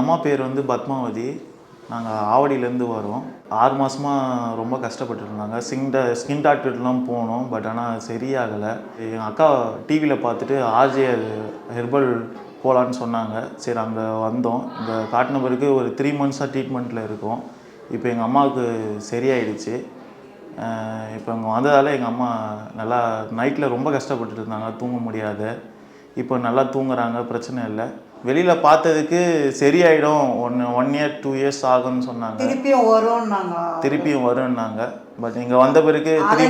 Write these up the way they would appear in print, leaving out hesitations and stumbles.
அம்மா பேர் வந்து பத்மாவதி. நாங்கள் ஆவடியிலேருந்து வரோம். 6 மாதமாக ரொம்ப கஷ்டப்பட்டுருந்தாங்க. ஸ்கின் டாக்டர்லாம் போனோம். பட் ஆனால் சரியாகலை. எங்கள் அக்கா டிவியில் பார்த்துட்டு ஆர்ஜே ஹெர்பல் போகலான்னு சொன்னாங்க. சரி அங்கே வந்தோம். இங்கே காட்டின பிறகு ஒரு 3 மந்த்ஸாக ட்ரீட்மெண்ட்டில் இருக்கோம். இப்போ எங்கள் அம்மாவுக்கு சரியாயிடுச்சு. இப்போ இங்கே வந்ததால் எங்கள் அம்மா நல்லா நைட்டில் ரொம்ப கஷ்டப்பட்டுட்டு இருந்தாங்க, தூங்க முடியாத. இப்போ நல்லா தூங்குறாங்க, பிரச்சனை இல்லை. வெளியில் பார்த்ததுக்கு சரியாயிடும், 1 இயர் 2 இயர்ஸ் ஆகும்னு சொன்னாங்க. திருப்பியும் வரும்னாங்க. பட் இங்கே வந்த பிறகு 3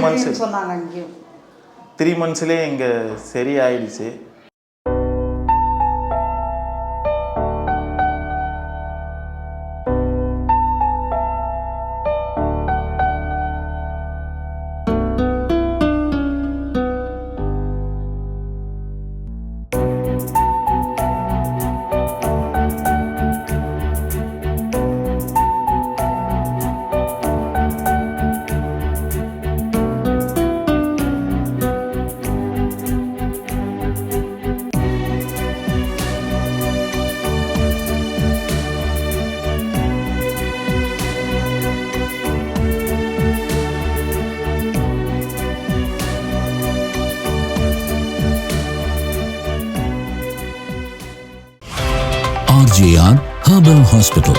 மந்த்ஸ்லேயே இங்கே சரியாயிடுச்சு. RJR Herbal Hospital.